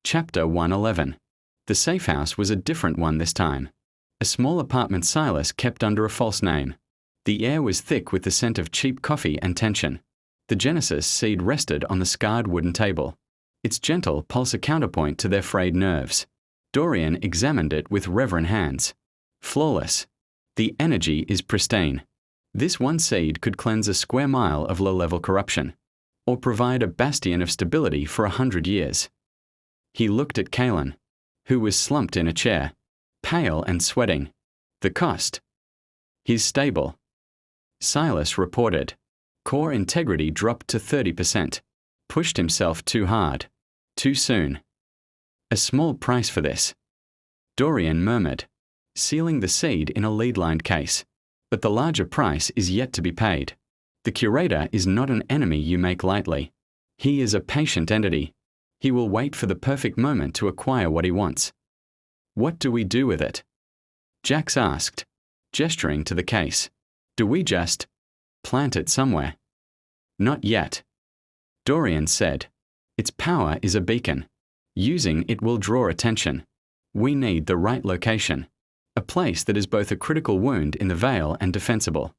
Chapter 111. The safe house was a different one this time. A small apartment Silas kept under a false name. The air was thick with the scent of cheap coffee and tension. The Genesis seed rested on the scarred wooden table. Its gentle pulse a counterpoint to their frayed nerves. Dorian examined it with reverent hands. Flawless. The energy is pristine. This one seed could cleanse a square mile of low-level corruption, or provide a bastion of stability for 100 years. He looked at Kaelen, who was slumped in a chair, pale and sweating. The cost? He's stable. Silas reported. Core integrity dropped to 30%. Pushed himself too hard. Too soon. A small price for this. Dorian murmured, sealing the seed in a lead-lined case. But the larger price is yet to be paid. The Curator is not an enemy you make lightly. He is a patient entity. He will wait for the perfect moment to acquire what he wants. What do we do with it? Jax asked, gesturing to the case. Do we just plant it somewhere? Not yet. Dorian said. Its power is a beacon. Using it will draw attention. We need the right location. A place that is both a critical wound in the veil and defensible.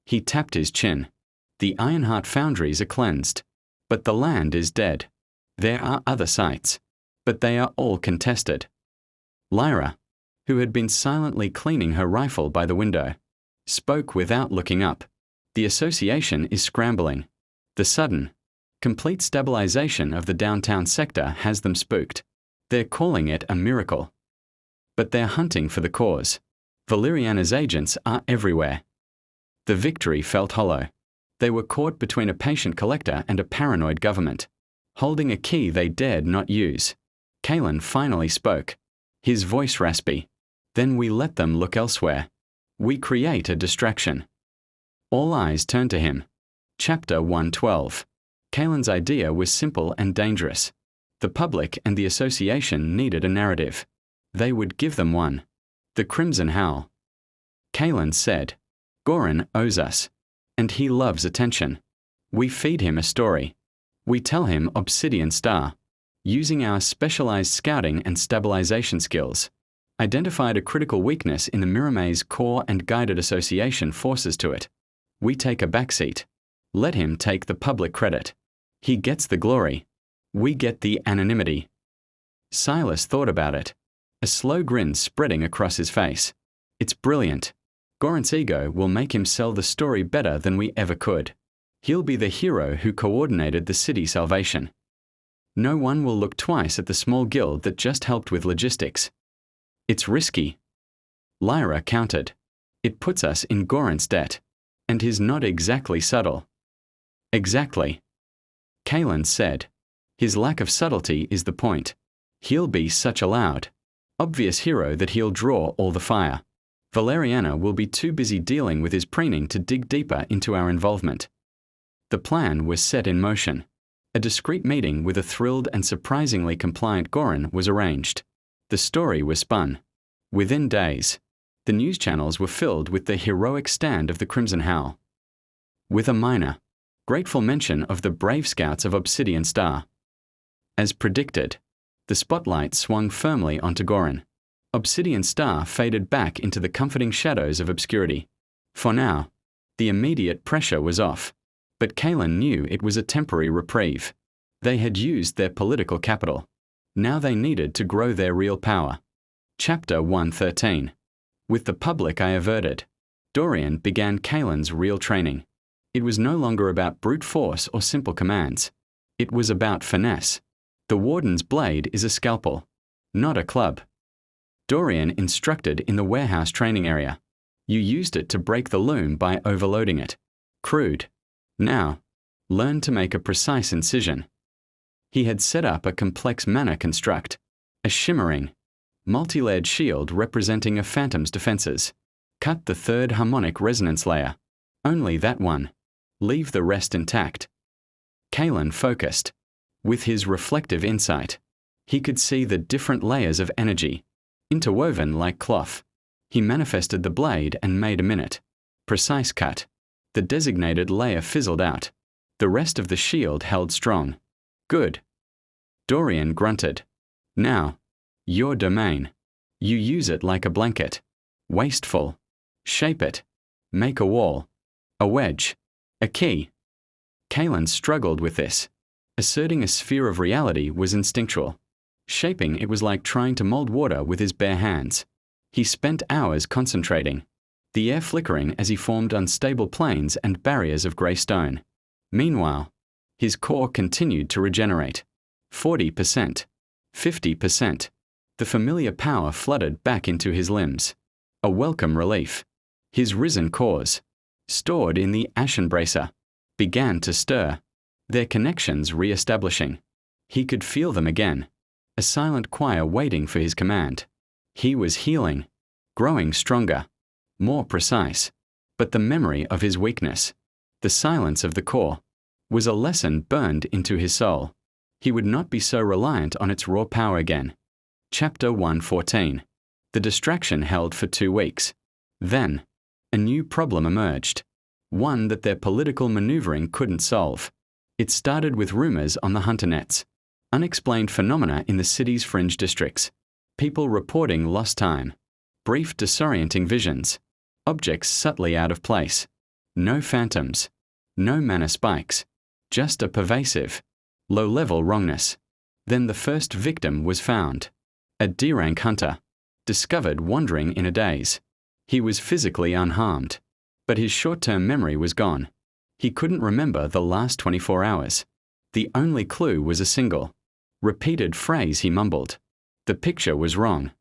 He tapped his chin. The Ironheart foundries are cleansed. But the land is dead. There are other sites. But they are all contested. Lyra, who had been silently cleaning her rifle by the window, spoke without looking up. The association is scrambling. The sudden, complete stabilization of the downtown sector has them spooked. They're calling it a miracle. But they're hunting for the cause. Valeriana's agents are everywhere. The victory felt hollow. They were caught between a patient collector and a paranoid government, holding a key they dared not use. Kaelen finally spoke, his voice raspy. Then we let them look elsewhere. We create a distraction. All eyes turned to him. Chapter 112. Kaelen's idea was simple and dangerous. The public and the association needed a narrative. They would give them one. The Crimson Howl. Kaelen said, Goran owes us. And he loves attention. We feed him a story. We tell him Obsidian Star. Using our specialized scouting and stabilization skills, identified a critical weakness in the Miramaze core and guided association forces to it. We take a backseat. Let him take the public credit. He gets the glory. We get the anonymity. Silas thought about it. A slow grin spreading across his face. It's brilliant. Goran's ego will make him sell the story better than we ever could. He'll be the hero who coordinated the city's salvation. No one will look twice at the small guild that just helped with logistics. It's risky. Lyra countered. It puts us in Goran's debt. And he's not exactly subtle. Exactly. Kaelen said. His lack of subtlety is the point. He'll be such a loud, obvious hero that he'll draw all the fire. Valeriana will be too busy dealing with his preening to dig deeper into our involvement. The plan was set in motion. A discreet meeting with a thrilled and surprisingly compliant Goran was arranged. The story was spun. Within days, the news channels were filled with the heroic stand of the Crimson Howl. With a minor, grateful mention of the brave scouts of Obsidian Star. As predicted, the spotlight swung firmly onto Goran. Obsidian Star faded back into the comforting shadows of obscurity. For now, the immediate pressure was off. But Kaelen knew it was a temporary reprieve. They had used their political capital. Now they needed to grow their real power. Chapter 113. With the public I averted. Dorian began Kaelen's real training. It was no longer about brute force or simple commands. It was about finesse. The Warden's blade is a scalpel, not a club. Dorian instructed in the warehouse training area. You used it to break the loom by overloading it. Crude. Now, learn to make a precise incision. He had set up a complex mana construct, a shimmering, multi-layered shield representing a phantom's defenses. Cut the third harmonic resonance layer. Only that one. Leave the rest intact. Kaelen focused. With his reflective insight, he could see the different layers of energy, interwoven like cloth. He manifested the blade and made a minute. Precise cut. The designated layer fizzled out. The rest of the shield held strong. Good. Dorian grunted. Now, your domain. You use it like a blanket. Wasteful. Shape it. Make a wall. A wedge. A key. Kaelen struggled with this. Asserting a sphere of reality was instinctual. Shaping it was like trying to mold water with his bare hands. He spent hours concentrating, the air flickering as he formed unstable planes and barriers of grey stone. Meanwhile, his core continued to regenerate. 40%. 50%. The familiar power flooded back into his limbs. A welcome relief. His risen cores, stored in the Ashen Bracer, began to stir, their connections re-establishing. He could feel them again, a silent choir waiting for his command. He was healing, growing stronger, more precise. But the memory of his weakness, the silence of the core, was a lesson burned into his soul. He would not be so reliant on its raw power again. Chapter 114. The distraction held for 2 weeks. Then, a new problem emerged, one that their political maneuvering couldn't solve. It started with rumors on the Hunternets, unexplained phenomena in the city's fringe districts, people reporting lost time, brief disorienting visions, objects subtly out of place, no phantoms, no mana spikes, just a pervasive, low-level wrongness. Then the first victim was found, a D-rank hunter, discovered wandering in a daze. He was physically unharmed, but his short-term memory was gone. He couldn't remember the last 24 hours. The only clue was a single, repeated phrase he mumbled. The picture was wrong.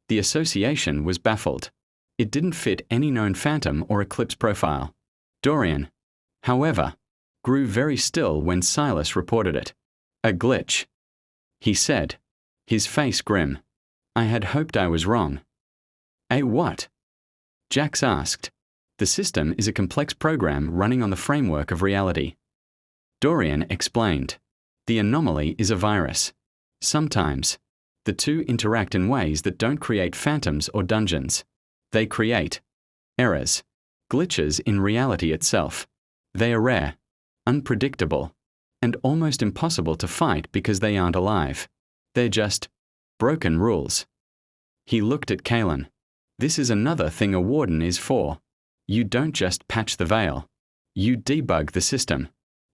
The association was baffled. It didn't fit any known phantom or eclipse profile. Dorian, however, grew very still when Silas reported it. A glitch, he said, his face grim. I had hoped I was wrong. A what? Jax asked. The system is a complex program running on the framework of reality. Dorian explained. The anomaly is a virus. Sometimes, the two interact in ways that don't create phantoms or dungeons. They create errors, glitches in reality itself. They are rare, unpredictable, and almost impossible to fight because they aren't alive. They're just broken rules. He looked at Kaelen. This is another thing a warden is for. You don't just patch the veil. You debug the system.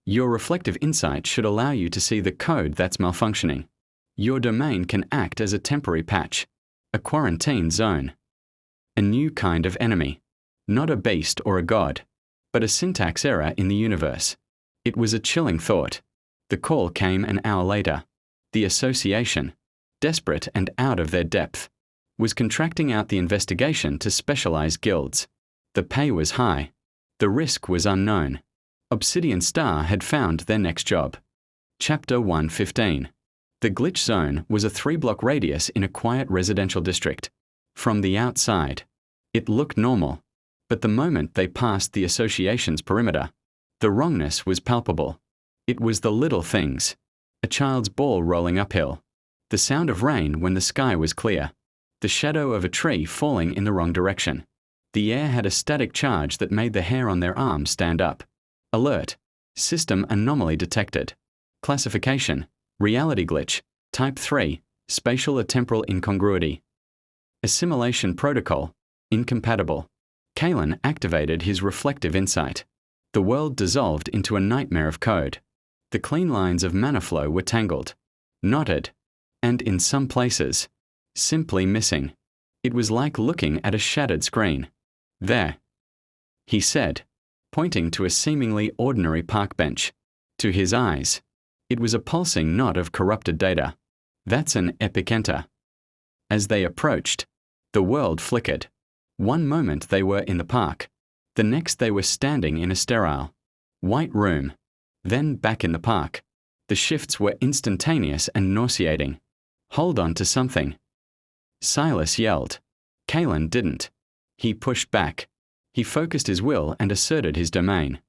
Your reflective insight should allow you to see the code that's malfunctioning. Your domain can act as a temporary patch, a quarantine zone. A new kind of enemy. Not a beast or a god, but a syntax error in the universe. It was a chilling thought. The call came an hour later. The association, desperate and out of their depth, was contracting out the investigation to specialized guilds. The pay was high. The risk was unknown. Obsidian Star had found their next job. Chapter 115. The glitch zone was a 3-block radius in a quiet residential district. From the outside, it looked normal, but the moment they passed the association's perimeter, the wrongness was palpable. It was the little things. A child's ball rolling uphill. The sound of rain when the sky was clear. The shadow of a tree falling in the wrong direction. The air had a static charge that made the hair on their arms stand up. Alert. System anomaly detected. Classification. Reality glitch. Type 3. Spatial or temporal incongruity. Assimilation protocol. Incompatible. Kaelen activated his reflective insight. The world dissolved into a nightmare of code. The clean lines of mana flow were tangled, knotted, and in some places, simply missing. It was like looking at a shattered screen. There, he said, pointing to a seemingly ordinary park bench. To his eyes, it was a pulsing knot of corrupted data. That's an epic enter. As they approached, the world flickered. One moment they were in the park. The next they were standing in a sterile, white room. Then back in the park. The shifts were instantaneous and nauseating. Hold on to something. Silas yelled. Kaelen didn't. He pushed back. He focused his will and asserted his domain.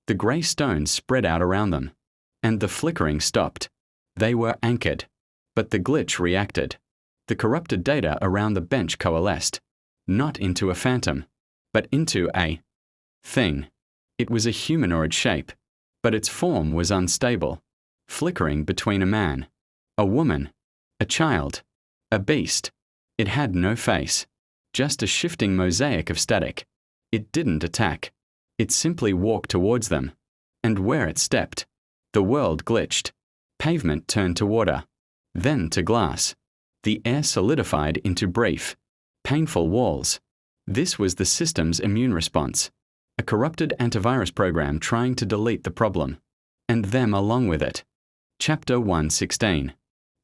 The grey stones spread out around them. And the flickering stopped. They were anchored. But the glitch reacted. The corrupted data around the bench coalesced. Not into a phantom, but into a thing. It was a humanoid shape, but its form was unstable, flickering between a man, a woman, A child. A beast. It had no face. Just a shifting mosaic of static. It didn't attack. It simply walked towards them. And where it stepped, the world glitched. Pavement turned to water. Then to glass. The air solidified into brief, painful walls. This was the system's immune response. A corrupted antivirus program trying to delete the problem. And them along with it. Chapter 116.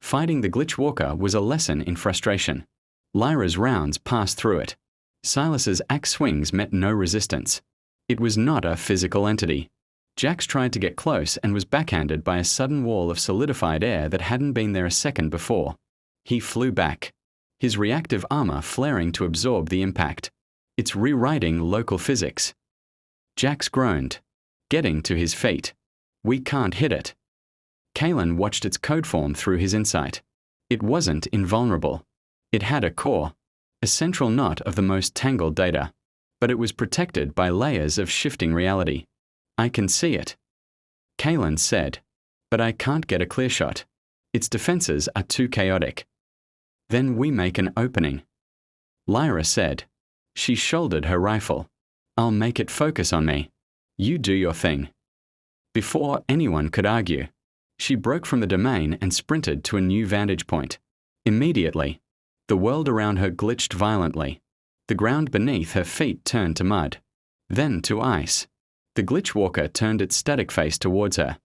Fighting the Glitch Walker was a lesson in frustration. Lyra's rounds passed through it. Silas's axe swings met no resistance. It was not a physical entity. Jax tried to get close and was backhanded by a sudden wall of solidified air that hadn't been there a second before. He flew back, his reactive armor flaring to absorb the impact. It's rewriting local physics. Jax groaned, getting to his feet. We can't hit it. Kaelen watched its code form through his insight. It wasn't invulnerable. It had a core, a central knot of the most tangled data, but it was protected by layers of shifting reality. I can see it. Kaelen said, but I can't get a clear shot. Its defenses are too chaotic. Then we make an opening. Lyra said. She shouldered her rifle. I'll make it focus on me. You do your thing. Before anyone could argue, she broke from the domain and sprinted to a new vantage point. Immediately, the world around her glitched violently. The ground beneath her feet turned to mud, then to ice. The Glitch Walker turned its static face towards her,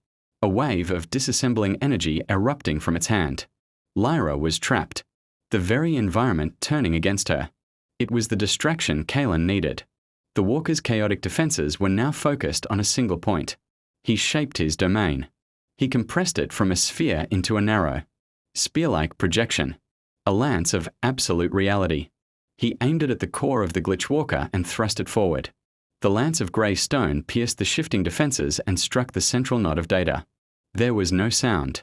a wave of disassembling energy erupting from its hand. Lyra was trapped, the very environment turning against her. It was the distraction Kaelen needed. The Walker's chaotic defenses were now focused on a single point. He shaped his domain. He compressed it from a sphere into a narrow, spear-like projection, a lance of absolute reality. He aimed it at the core of the Glitch Walker and thrust it forward. The lance of grey stone pierced the shifting defenses and struck the central knot of data. There was no sound.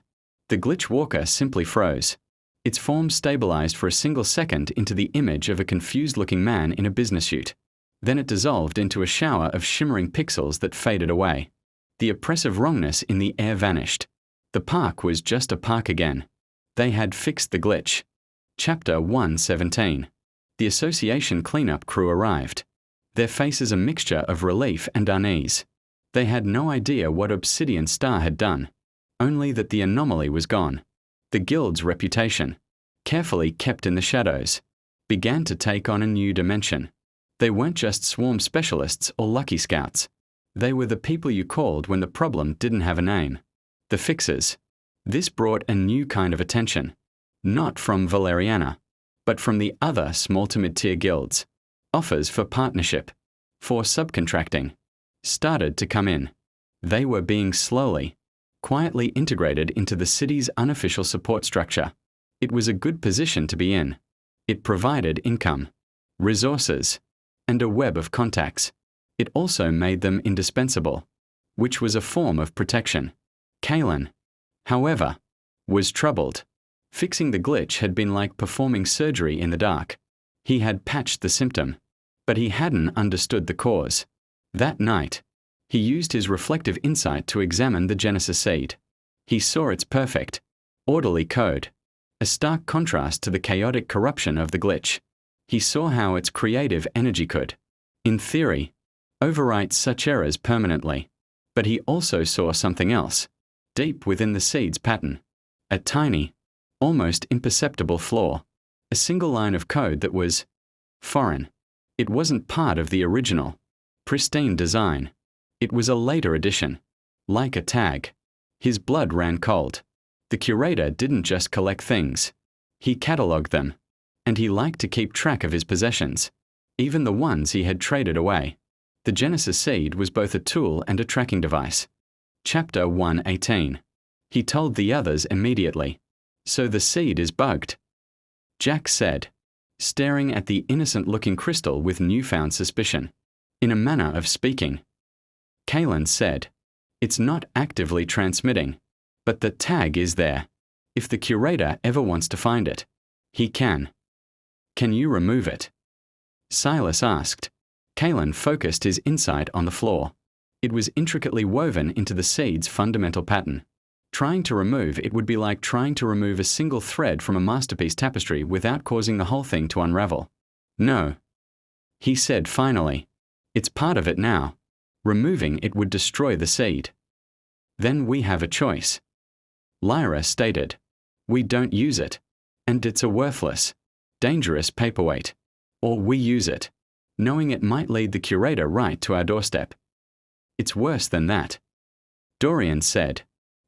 The Glitch Walker simply froze. Its form stabilized for a single second into the image of a confused-looking man in a business suit. Then it dissolved into a shower of shimmering pixels that faded away. The oppressive wrongness in the air vanished. The park was just a park again. They had fixed the glitch. Chapter 117. The association cleanup crew arrived. Their faces a mixture of relief and unease. They had no idea what Obsidian Star had done, only that the anomaly was gone. The guild's reputation, carefully kept in the shadows, began to take on a new dimension. They weren't just swarm specialists or lucky scouts. They were the people you called when the problem didn't have a name. The fixers. This brought a new kind of attention, not from Valeriana, but from the other small to mid-tier guilds. Offers for partnership, for subcontracting, started to come in. They were being slowly, quietly integrated into the city's unofficial support structure. It was a good position to be in. It provided income, resources, and a web of contacts. It also made them indispensable, which was a form of protection. Kaelen, however, was troubled. Fixing the glitch had been like performing surgery in the dark. He had patched the symptom, but he hadn't understood the cause. That night, he used his reflective insight to examine the Genesis seed. He saw its perfect, orderly code, a stark contrast to the chaotic corruption of the glitch. He saw how its creative energy could, in theory, overwrite such errors permanently. But he also saw something else, deep within the seed's pattern. A tiny, almost imperceptible flaw. A single line of code that was foreign. It wasn't part of the original, pristine design. It was a later addition, like a tag. His blood ran cold. The Curator didn't just collect things. He catalogued them, and he liked to keep track of his possessions, even the ones he had traded away. The Genesis seed was both a tool and a tracking device. Chapter 118. He told the others immediately. So the seed is bugged. Jax said, staring at the innocent-looking crystal with newfound suspicion. In a manner of speaking. Kaelen said, it's not actively transmitting, but the tag is there. If the Curator ever wants to find it, he can. Can you remove it? Silas asked. Kaelen focused his insight on the flaw. It was intricately woven into the seed's fundamental pattern. Trying to remove it would be like trying to remove a single thread from a masterpiece tapestry without causing the whole thing to unravel. No. He said finally. It's part of it now. Removing it would destroy the seed. Then we have a choice. Lyra stated. We don't use it. And it's a worthless, dangerous paperweight. Or we use it, knowing it might lead the Curator right to our doorstep. It's worse than that. Dorian said,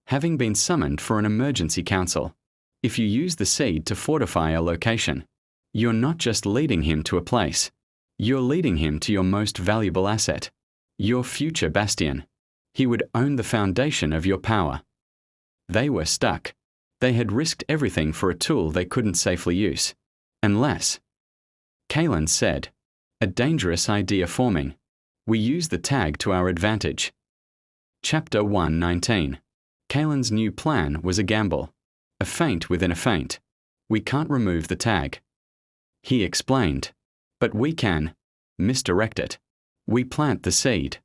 having been summoned for an emergency council. If you use the seed to fortify a location, you're not just leading him to a place. You're leading him to your most valuable asset, your future bastion. He would own the foundation of your power. They were stuck. They had risked everything for a tool they couldn't safely use. Unless, Kaelen said, a dangerous idea forming. We use the tag to our advantage. Chapter 119. Kaelen's new plan was a gamble. A feint within a feint. We can't remove the tag. He explained. But we can misdirect it. We plant the seed.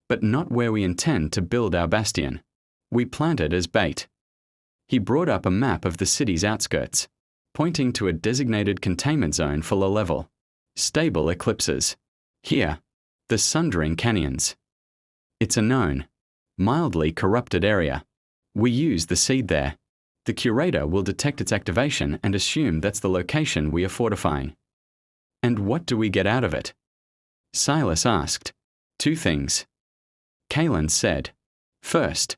But not where we intend to build our bastion. We plant it as bait. He brought up a map of the city's outskirts, pointing to a designated containment zone for low level, stable eclipses. Here, the Sundering Canyons. It's a known, mildly corrupted area. We use the seed there. The Curator will detect its activation and assume that's the location we are fortifying. And what do we get out of it? Silas asked. 2 things. Kaelen said. First,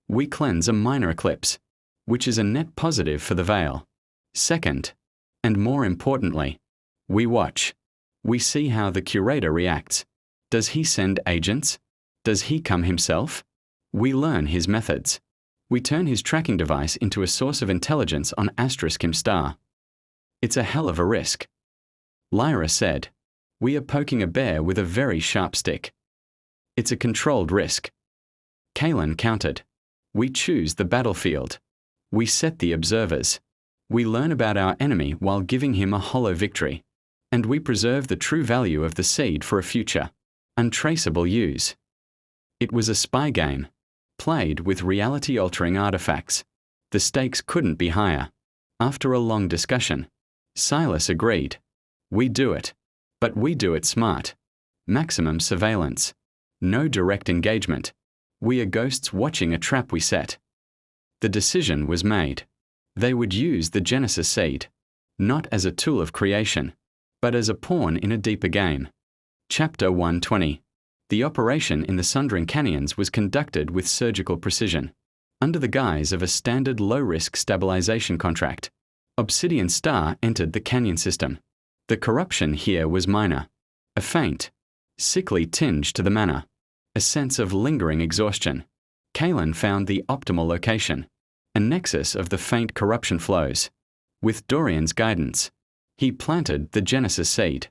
we cleanse a minor eclipse, which is a net positive for the Veil. Second, and more importantly, we watch. We see how the Curator reacts. Does he send agents? Does he come himself? We learn his methods. We turn his tracking device into a source of intelligence on Ashen Star. It's a hell of a risk. Lyra said, we are poking a bear with a very sharp stick. It's a controlled risk. Kaelen countered. We choose the battlefield. We set the observers. We learn about our enemy while giving him a hollow victory. And we preserve the true value of the seed for a future, untraceable use. It was a spy game, played with reality-altering artifacts. The stakes couldn't be higher. After a long discussion, Silas agreed. We do it. But we do it smart. Maximum surveillance. No direct engagement. We are ghosts watching a trap we set. The decision was made. They would use the Genesis seed, not as a tool of creation, but as a pawn in a deeper game. Chapter 120. The operation in the Sundering Canyons was conducted with surgical precision, under the guise of a standard low-risk stabilization contract. Obsidian Star entered the canyon system. The corruption here was minor. A faint, sickly tinge to the mana. A sense of lingering exhaustion. Kaelen found the optimal location. A nexus of the faint corruption flows. With Dorian's guidance, he planted the Genesis seed,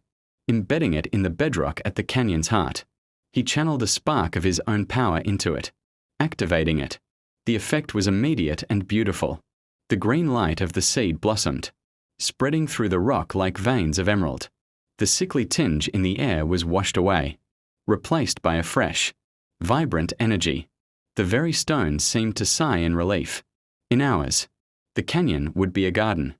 embedding it in the bedrock at the canyon's heart. He channeled a spark of his own power into it, activating it. The effect was immediate and beautiful. The green light of the seed blossomed, spreading through the rock like veins of emerald. The sickly tinge in the air was washed away, replaced by a fresh, vibrant energy. The very stones seemed to sigh in relief. In hours, the canyon would be a garden.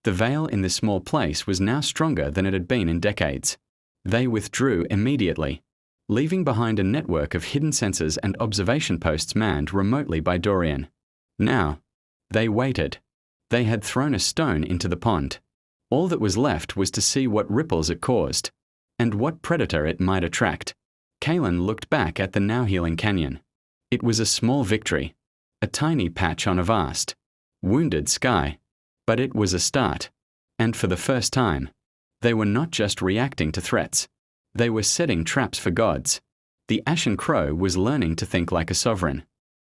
The veil in this small place was now stronger than it had been in decades. They withdrew immediately, leaving behind a network of hidden sensors and observation posts manned remotely by Dorian. Now, they waited. They had thrown a stone into the pond. All that was left was to see what ripples it caused, and what predator it might attract. Kaelen looked back at the now healing canyon. It was a small victory, a tiny patch on a vast, wounded sky. But it was a start. And for the first time, they were not just reacting to threats. They were setting traps for gods. The Ashen Crow was learning to think like a sovereign.